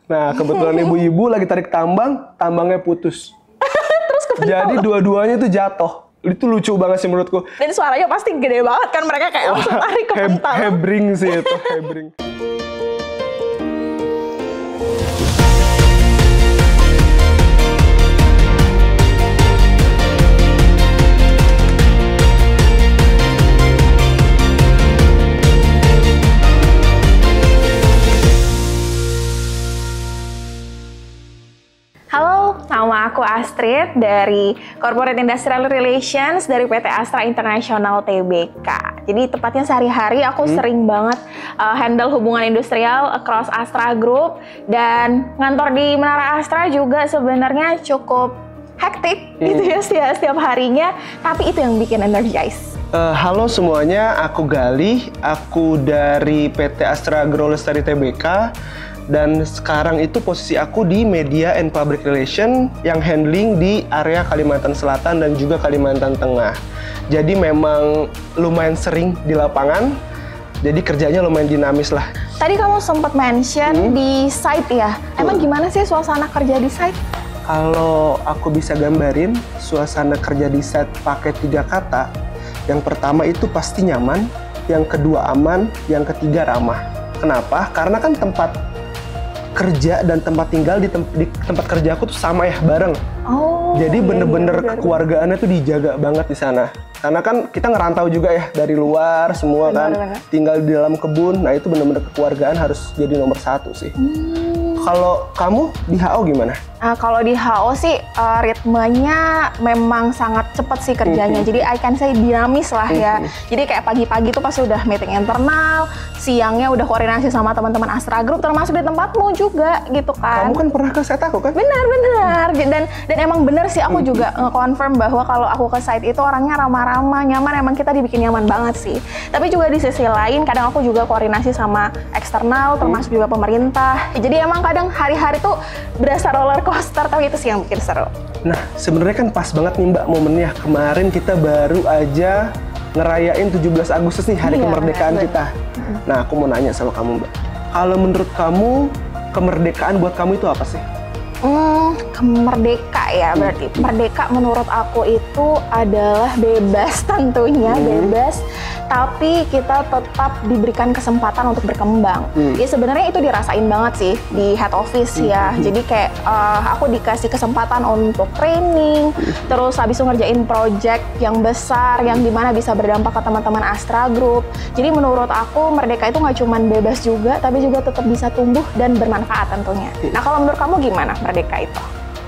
Nah, kebetulan ibu-ibu lagi tarik tambang, tambangnya putus. Terus Jadi dua-duanya tuh jatuh. Itu lucu banget sih menurutku. dan suaranya pasti gede banget kan, mereka kayak langsung tarik ke pentang. Hebring sih itu, hebring. Halo, nama aku Astrid dari Corporate Industrial Relations dari PT Astra International Tbk. Jadi tepatnya sehari-hari aku sering banget handle hubungan industrial across Astra Group, dan ngantor di Menara Astra juga sebenarnya cukup hektik gitu ya setiap harinya, tapi itu yang bikin energize. Halo semuanya, aku Galih, aku dari PT Astra Grow Lestari Tbk. Dan sekarang itu posisi aku di Media and Public Relation yang handling di area Kalimantan Selatan dan juga Kalimantan Tengah. Jadi memang lumayan sering di lapangan, jadi kerjanya lumayan dinamis lah. Tadi kamu sempat mention di site ya, emang gimana sih suasana kerja di site? Kalau aku bisa gambarin suasana kerja di site pakai 3 kata, yang pertama itu pasti nyaman, yang kedua aman, yang ketiga ramah. Kenapa? Karena kan tempat kerja dan tempat tinggal di tempat kerja aku tuh sama ya, bareng. Oh. Jadi bener-bener iya, kekeluargaannya tuh dijaga banget di sana. Karena kan kita ngerantau juga ya dari luar semua kan, tinggal di dalam kebun. Nah itu bener-bener kekeluargaan harus jadi nomor 1 sih. Kalau kamu di HO gimana? Kalau di HO sih ritmenya memang sangat cepat sih kerjanya. Jadi I can say dinamis lah ya. Jadi kayak pagi-pagi tuh pasti udah meeting internal, siangnya udah koordinasi sama teman-teman Astra Group, termasuk di tempatmu juga gitu kan. Kamu kan pernah ke site aku kan? Benar. Dan emang bener sih, aku juga nge-confirm bahwa kalau aku ke site itu orangnya ramah-ramah, nyaman, emang kita dibikin nyaman banget sih. Tapi juga di sisi lain kadang aku juga koordinasi sama eksternal, termasuk juga pemerintah. Jadi emang kadang hari-hari tuh berasa roller coaster, tapi itu sih yang bikin seru. Nah, sebenarnya kan pas banget nih Mbak momennya. Kemarin kita baru aja ngerayain 17 Agustus nih, hari kemerdekaan kita. Nah, aku mau nanya sama kamu Mbak. Kalau menurut kamu, kemerdekaan buat kamu itu apa sih? Merdeka ya berarti. Merdeka menurut aku itu adalah bebas tentunya, bebas. Tapi kita tetap diberikan kesempatan untuk berkembang. Ya sebenarnya itu dirasain banget sih di head office ya. Jadi kayak aku dikasih kesempatan untuk training, terus habis itu ngerjain project yang besar, yang dimana bisa berdampak ke teman-teman Astra Group. Jadi menurut aku Merdeka itu nggak cuma bebas juga, tapi juga tetap bisa tumbuh dan bermanfaat tentunya. Nah kalau menurut kamu gimana Merdeka itu?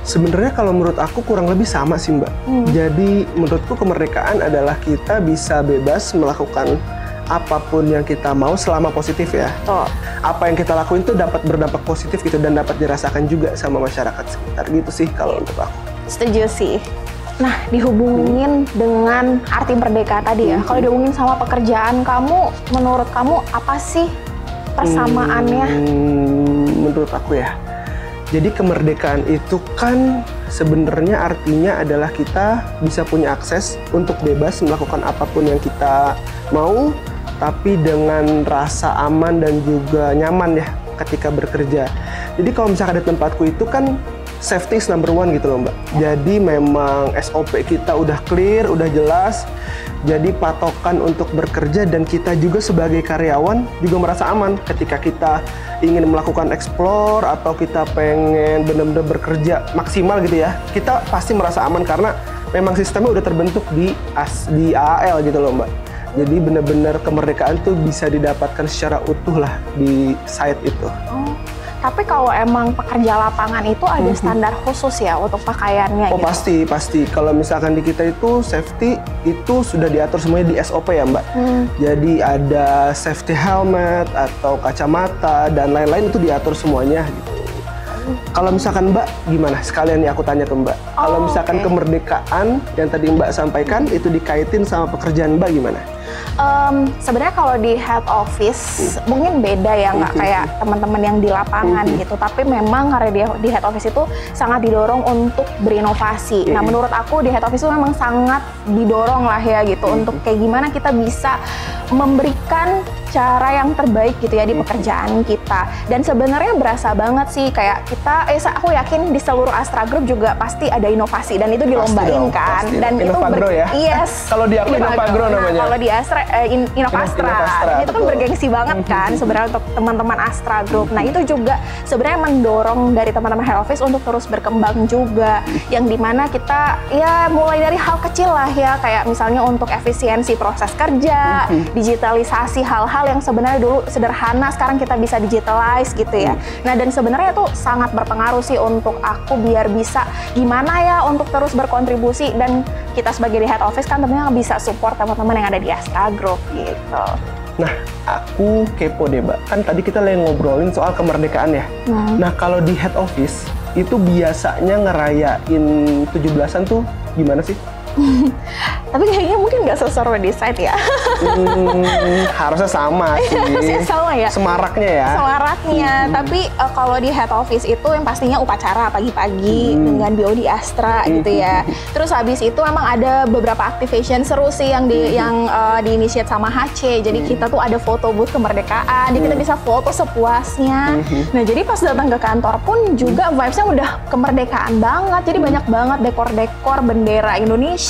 Sebenarnya kalau menurut aku kurang lebih sama sih Mbak. Jadi menurutku kemerdekaan adalah kita bisa bebas melakukan apapun yang kita mau selama positif ya. Apa yang kita lakuin tuh dapat berdampak positif gitu dan dapat dirasakan juga sama masyarakat sekitar gitu sih kalau untuk aku. Setuju sih. Nah, dihubungin dengan arti merdeka tadi ya. Kalau dihubungin sama pekerjaan kamu, menurut kamu apa sih persamaannya? Menurut aku ya. Jadi kemerdekaan itu kan sebenarnya artinya adalah kita bisa punya akses untuk bebas melakukan apapun yang kita mau, tapi dengan rasa aman dan juga nyaman ya ketika bekerja. Jadi kalau misalkan di tempatku itu kan safety is number 1 gitu loh Mbak. Jadi memang SOP kita udah clear, udah jelas. Jadi patokan untuk bekerja dan kita juga sebagai karyawan juga merasa aman ketika kita ingin melakukan explore atau kita pengen benar-benar bekerja maksimal gitu ya. Kita pasti merasa aman karena memang sistemnya udah terbentuk di AAL gitu loh Mbak. Jadi benar-benar kemerdekaan tuh bisa didapatkan secara utuh lah di site itu. Tapi kalau emang pekerja lapangan itu ada standar khusus ya untuk pakaiannya Oh gitu? pasti. Kalau misalkan di kita itu safety itu sudah diatur semuanya di SOP ya Mbak. Jadi ada safety helmet atau kacamata dan lain-lain itu diatur semuanya gitu. Kalau misalkan Mbak gimana? Sekalian nih aku tanya ke Mbak. Kalau misalkan kemerdekaan yang tadi Mbak sampaikan itu dikaitin sama pekerjaan Mbak gimana? Sebenarnya kalau di head office mungkin beda ya, nggak kayak teman-teman yang di lapangan gitu. Tapi memang karena di head office itu sangat didorong untuk berinovasi. Nah, menurut aku di head office itu memang sangat didorong lah ya gitu untuk kayak gimana kita bisa memberikan cara yang terbaik gitu ya di pekerjaan kita. Dan sebenarnya berasa banget sih kayak kita, aku yakin di seluruh Astra Group juga pasti ada inovasi dan itu dilombain kan. Dan itu ya. Yes. Kalau di aku Innovagro namanya. Kalau di Astra Innovastra. Dan itu kan bergengsi banget kan sebenarnya untuk teman-teman Astra Group. Nah, itu juga sebenarnya mendorong dari teman-teman head office untuk terus berkembang juga. Yang dimana kita ya mulai dari hal kecil lah ya, kayak misalnya untuk efisiensi proses kerja, digitalisasi hal-hal yang sebenarnya dulu sederhana sekarang kita bisa digitalize gitu ya. Nah, dan sebenarnya itu sangat berpengaruh sih untuk aku biar bisa gimana ya untuk terus berkontribusi, dan kita sebagai di head office kan tentunya bisa support teman-teman yang ada di Astra Group gitu. Nah, aku kepo deh, Mbak. Kan tadi kita lagi ngobrolin soal kemerdekaan ya. Nah, kalau di head office itu biasanya ngerayain 17-an tuh gimana sih? Tapi kayaknya mungkin nggak seseru di site ya. Harusnya sama sih. Harusnya sama ya. Semaraknya ya. Semaraknya. Tapi kalau di head office itu yang pastinya upacara pagi-pagi dengan BOD Astra gitu ya. Terus habis itu memang ada beberapa activation seru sih yang di-initiate sama HC. Jadi kita tuh ada foto booth kemerdekaan. Jadi kita bisa foto sepuasnya. Nah, jadi pas datang ke kantor pun juga vibes-nya udah kemerdekaan banget. Jadi banyak banget dekor-dekor bendera Indonesia.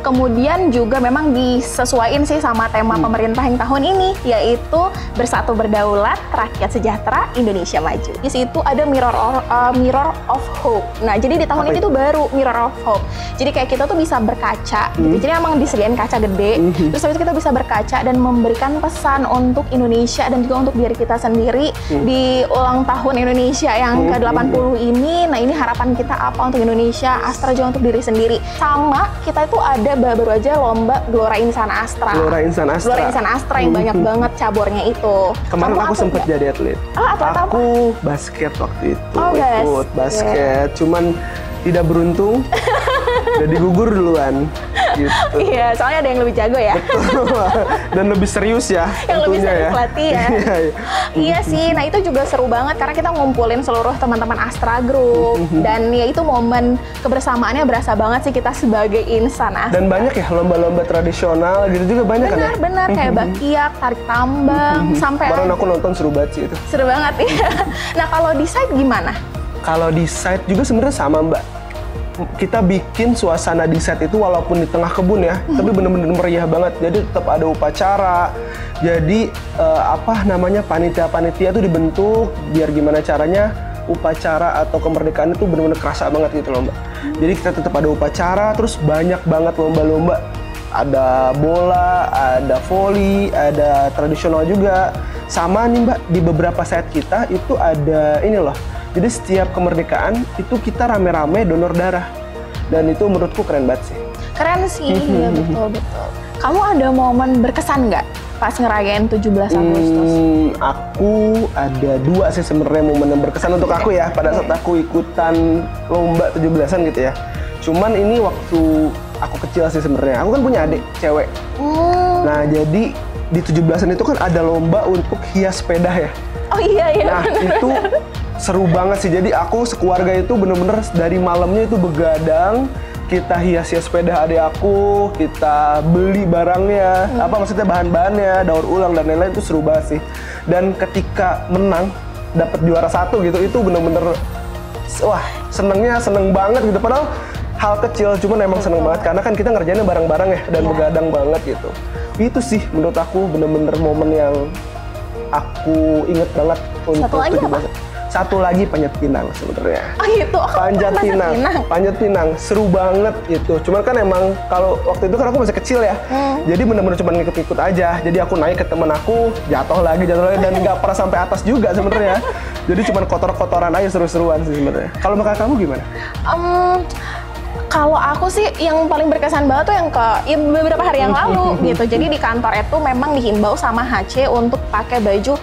Kemudian juga memang disesuaikan sih sama tema pemerintah yang tahun ini, yaitu Bersatu Berdaulat, Rakyat Sejahtera, Indonesia Maju. Di situ ada Mirror of Hope. Nah, jadi di tahun ini tuh baru Mirror of Hope. Jadi kayak kita tuh bisa berkaca gitu. Jadi emang disediain kaca gede. Terus habis itu kita bisa berkaca dan memberikan pesan untuk Indonesia dan juga untuk diri kita sendiri di ulang tahun Indonesia yang ke-80 ini. Nah, ini harapan kita apa untuk Indonesia, Astra juga untuk diri sendiri. Sama kita itu ada baru aja lomba Gelora Insan Astra. Gelora Insan Astra yang banyak banget cabornya itu. Kemarin aku sempat jadi atlet. Aku basket waktu itu. Ikut basket. Cuman tidak beruntung. Udah digugur duluan gitu. Iya, soalnya ada yang lebih jago ya. Betul. Dan lebih serius ya. Yang lebih serius ya. latihan. Iya sih, nah itu juga seru banget karena kita ngumpulin seluruh teman-teman Astra Group. Dan ya itu momen kebersamaannya berasa banget sih kita sebagai insan Astra. Dan banyak ya lomba-lomba tradisional gitu juga banyak kan ya? Benar, kayak bakiak, tarik tambang, sampai... Baru aku nonton seru banget sih itu. Seru banget ya. Nah, kalau di site gimana? Kalau di site juga sebenarnya sama, Mbak. Kita bikin suasana di set itu walaupun di tengah kebun ya, tapi bener-bener meriah banget. Jadi tetap ada upacara. Jadi panitia-panitia itu dibentuk biar gimana caranya upacara atau kemerdekaan itu bener-bener kerasa banget gitu loh, Mbak. Jadi kita tetap ada upacara, terus banyak banget lomba-lomba. Ada bola, ada voli, ada tradisional juga. Sama nih, Mbak, di beberapa set kita itu ada ini loh. Jadi setiap kemerdekaan itu kita rame-rame donor darah. Dan itu menurutku keren banget sih. Keren sih, ya betul-betul. Kamu ada momen berkesan nggak pas ngerayain 17 Agustus? Aku ada 2 sih sebenarnya momen yang berkesan untuk aku ya. Pada saat aku ikutan lomba 17-an gitu ya. Cuman ini waktu aku kecil sih sebenarnya. Aku kan punya adik cewek. Nah, jadi di 17-an itu kan ada lomba untuk hias sepeda ya. Oh iya. Nah, itu seru banget sih. Jadi aku sekeluarga itu bener-bener dari malamnya itu begadang, kita hias-hias sepeda adik aku, kita beli barangnya, maksudnya bahan-bahannya, daur ulang dan lain-lain. Itu seru banget sih. Dan ketika menang, dapat juara 1 gitu, itu bener-bener wah, seneng banget gitu. Padahal hal kecil, cuman emang seneng banget karena kan kita ngerjainnya bareng-bareng ya dan begadang banget gitu. Itu sih menurut aku bener-bener momen yang aku inget banget untuk 17. Satu lagi Panjat Pinang sebenarnya. Oh gitu. Panjat Pinang seru banget gitu. Cuman kan emang kalau waktu itu kan aku masih kecil ya. Jadi bener-bener cuma ngikut-ngikut aja. Jadi aku naik ke temen aku, jatuh lagi dan nggak pernah sampai atas juga sebenarnya. Jadi cuma kotor-kotoran aja, seru-seruan sih sebenarnya. Kalau makanya kamu gimana? Kalau aku sih yang paling berkesan banget tuh yang beberapa hari yang lalu gitu. Jadi di kantor itu memang dihimbau sama HC untuk pakai baju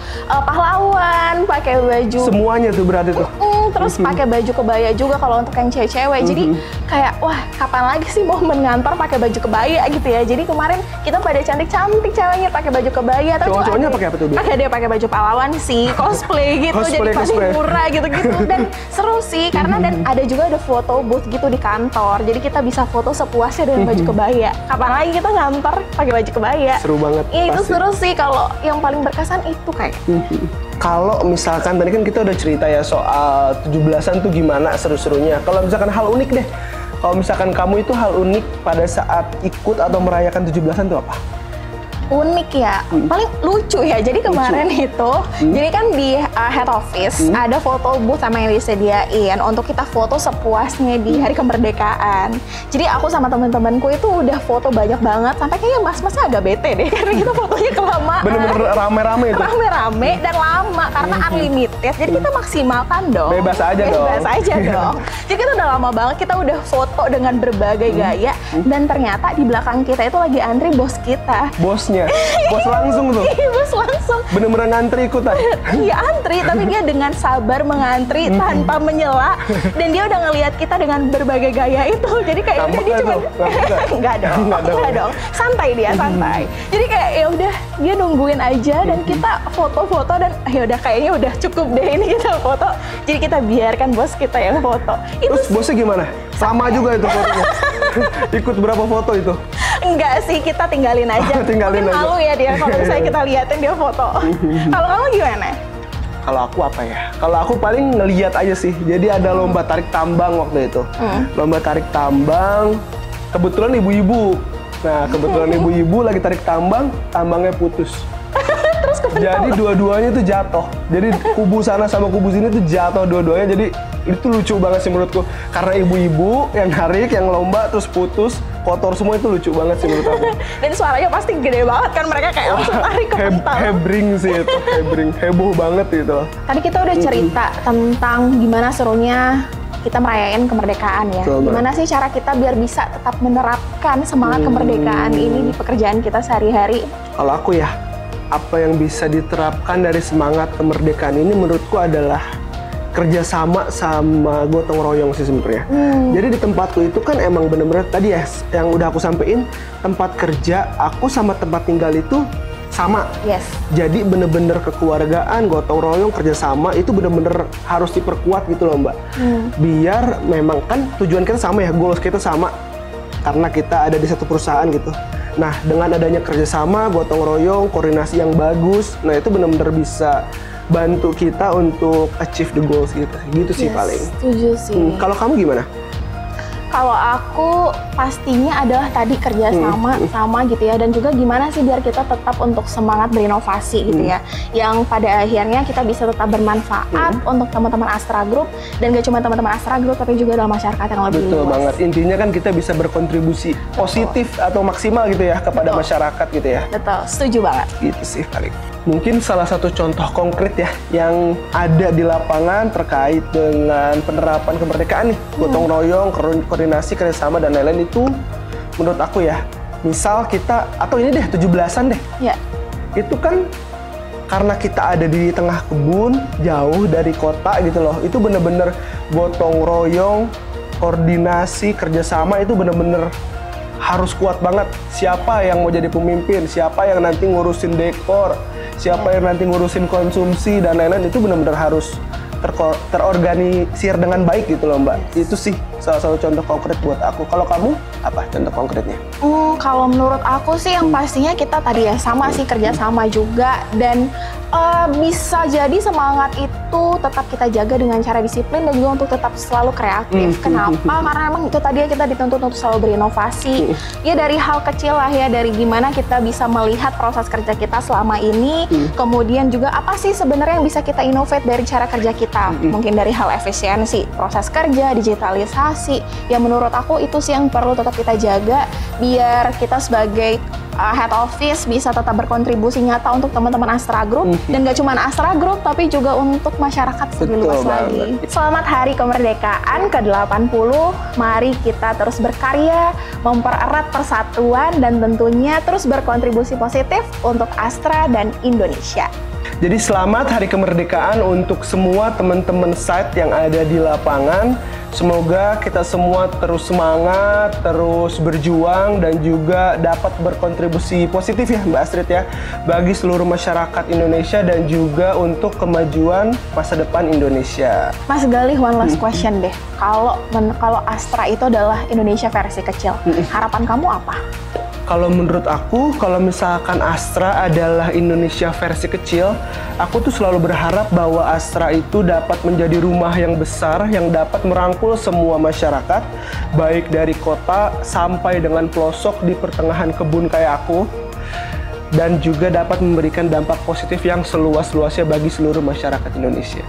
pahlawan, pakai baju. Semuanya tuh berarti tuh. terus pakai baju kebaya juga kalau untuk yang cewek-cewek. Jadi kayak wah, kapan lagi sih momen ngantor pakai baju kebaya gitu ya. Jadi kemarin kita pada cantik-cantik ceweknya pakai baju kebaya. Cowok-cowoknya pakai apa tuh? Dia pakai baju pahlawan sih, cosplay gitu. Jadi paling murah gitu-gitu. Dan seru sih karena dan ada juga ada foto booth gitu di kantor. Jadi kita bisa foto sepuasnya dengan baju kebaya. Kapan lagi kita ngantor pakai baju kebaya? Seru banget. Iya, itu seru sih. Kalau yang paling berkesan itu kayak. Kalau misalkan tadi kan kita udah cerita ya soal 17-an tuh gimana seru-serunya. Kalau misalkan hal unik deh. Kalau misalkan kamu itu hal unik pada saat ikut atau merayakan 17-an tuh apa? Unik ya, paling lucu ya. Jadi kemarin itu, jadi kan di head office ada foto booth sama yang disediain untuk kita foto sepuasnya di hari kemerdekaan. Jadi aku sama teman-temanku itu udah foto banyak banget, sampai kayaknya mas-masnya agak bete deh karena kita fotonya kelamaan. Bener-bener rame-rame itu? Rame-rame dan lama karena unlimited. Jadi kita maksimalkan dong. Bebas aja dong. Bebas aja dong. Jadi kita udah lama banget, kita udah foto dengan berbagai gaya. Dan ternyata di belakang kita itu lagi antri bos kita. Bosnya? Bos langsung tuh? Iya, bos langsung. Bener-bener ngantri ikutan? Iya, antri, tapi dia dengan sabar mengantri tanpa menyela. Dan dia udah ngelihat kita dengan berbagai gaya itu. Jadi kayak udah dia cuma enggak dong. Santai dia, santai. Jadi kayak ya udah dia nungguin aja dan kita foto-foto dan ya udah kayaknya udah cukup deh ini kita foto. Jadi kita biarkan bos kita yang foto. Terus bosnya gimana? Sama juga itu fotonya? Ikut berapa foto itu? Enggak sih, kita tinggalin aja. Tinggalin mungkin aja. malu ya dia kalau misalnya kita liatin dia foto. Kalau kamu gimana? Kalau aku apa ya? Kalau aku paling ngeliat aja sih. Jadi ada lomba tarik tambang waktu itu. Lomba tarik tambang. Kebetulan ibu-ibu. Nah, kebetulan ibu-ibu lagi tarik tambang, tambangnya putus. Terus jadi dua-duanya tuh jatuh. Jadi kubu sana sama kubu sini tuh jatuh dua-duanya. Jadi itu lucu banget sih menurutku. Karena ibu-ibu yang narik, yang lomba terus putus, kotor semua, itu lucu banget sih menurut aku. Dan suaranya pasti gede banget kan, mereka kayak langsung tarik ke pental. Hebring sih itu, heboh banget gitu. Tadi kita udah cerita tentang gimana serunya kita merayain kemerdekaan ya. Gimana sih cara kita biar bisa tetap menerapkan semangat kemerdekaan ini di pekerjaan kita sehari-hari? Kalau aku ya, apa yang bisa diterapkan dari semangat kemerdekaan ini menurutku adalah kerjasama sama gotong royong sih sebenarnya. Jadi di tempatku itu kan emang bener-bener tadi ya yang udah aku sampein, tempat kerja aku sama tempat tinggal itu sama. Yes. Jadi bener-bener kekeluargaan, gotong royong, kerjasama itu bener-bener harus diperkuat gitu loh Mbak. Biar memang kan tujuan kita sama ya, goals kita sama karena kita ada di satu perusahaan gitu. Nah dengan adanya kerjasama, gotong royong, koordinasi yang bagus, nah itu bener-bener bisa bantu kita untuk achieve the goals gitu sih paling. Setuju sih. Kalau kamu gimana? Kalau aku pastinya adalah tadi kerja sama gitu ya, dan juga gimana sih biar kita tetap untuk semangat berinovasi gitu ya, yang pada akhirnya kita bisa tetap bermanfaat untuk teman-teman Astra Group, dan gak cuma teman-teman Astra Group tapi juga dalam masyarakat yang lebih luas. Betul banget, intinya kan kita bisa berkontribusi positif atau maksimal gitu ya kepada masyarakat gitu ya. Betul, setuju banget. Gitu sih paling. Mungkin salah satu contoh konkret ya yang ada di lapangan terkait dengan penerapan kemerdekaan nih, gotong royong, koordinasi, kerjasama dan lain-lain itu menurut aku ya, misal kita atau ini deh 17-an deh. Ya. Itu kan karena kita ada di tengah kebun, jauh dari kota gitu loh. Itu bener-bener gotong royong, koordinasi, kerjasama itu bener-bener harus kuat banget. Siapa yang mau jadi pemimpin, siapa yang nanti ngurusin dekor, siapa yang nanti ngurusin konsumsi dan lain-lain, itu benar-benar harus terorganisir dengan baik gitu loh Mbak. Itu sih salah satu contoh konkret buat aku. Kalau kamu apa contoh konkretnya? Kalau menurut aku sih yang pastinya kita tadi ya sama sih, kerjasama juga, dan bisa jadi semangat itu tetap kita jaga dengan cara disiplin dan juga untuk tetap selalu kreatif. Kenapa? Karena emang itu tadi ya, kita dituntut untuk selalu berinovasi. Ya dari hal kecil lah ya, dari gimana kita bisa melihat proses kerja kita selama ini, kemudian juga apa sih sebenarnya yang bisa kita innovate dari cara kerja kita. Mungkin dari hal efisiensi, proses kerja, digitalisasi. Ya menurut aku itu sih yang perlu tetap kita jaga biar kita sebagai head office bisa tetap berkontribusi nyata untuk teman-teman Astra Group, dan gak cuma Astra Group tapi juga untuk masyarakat lebih luas lagi. Selamat Hari Kemerdekaan ke-80. Mari kita terus berkarya, mempererat persatuan dan tentunya terus berkontribusi positif untuk Astra dan Indonesia. Jadi selamat Hari Kemerdekaan untuk semua teman-teman site yang ada di lapangan. Semoga kita semua terus semangat, terus berjuang, dan juga dapat berkontribusi positif ya Mbak Astrid ya, bagi seluruh masyarakat Indonesia dan juga untuk kemajuan masa depan Indonesia. Mas Galih, one last question deh. Kalau Astra itu adalah Indonesia versi kecil, harapan kamu apa? Kalau menurut aku, kalau misalkan Astra adalah Indonesia versi kecil, aku tuh selalu berharap bahwa Astra itu dapat menjadi rumah yang besar yang dapat merangkul semua masyarakat, baik dari kota sampai dengan pelosok di pertengahan kebun kayak aku, dan juga dapat memberikan dampak positif yang seluas-luasnya bagi seluruh masyarakat Indonesia.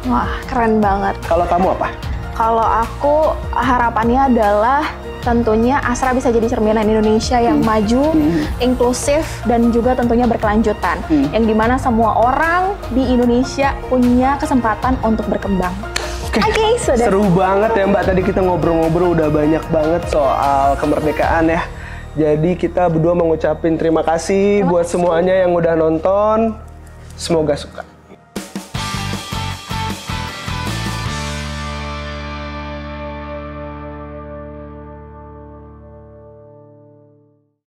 Wah, keren banget. Kalau kamu apa? Kalau aku, harapannya adalah tentunya Astra bisa jadi cerminan Indonesia yang maju, inklusif, dan juga tentunya berkelanjutan. Yang dimana semua orang di Indonesia punya kesempatan untuk berkembang. Oke, seru banget ya Mbak. Tadi kita ngobrol-ngobrol udah banyak banget soal kemerdekaan ya. Jadi kita berdua mengucapin terima kasih buat semuanya yang udah nonton. Semoga suka.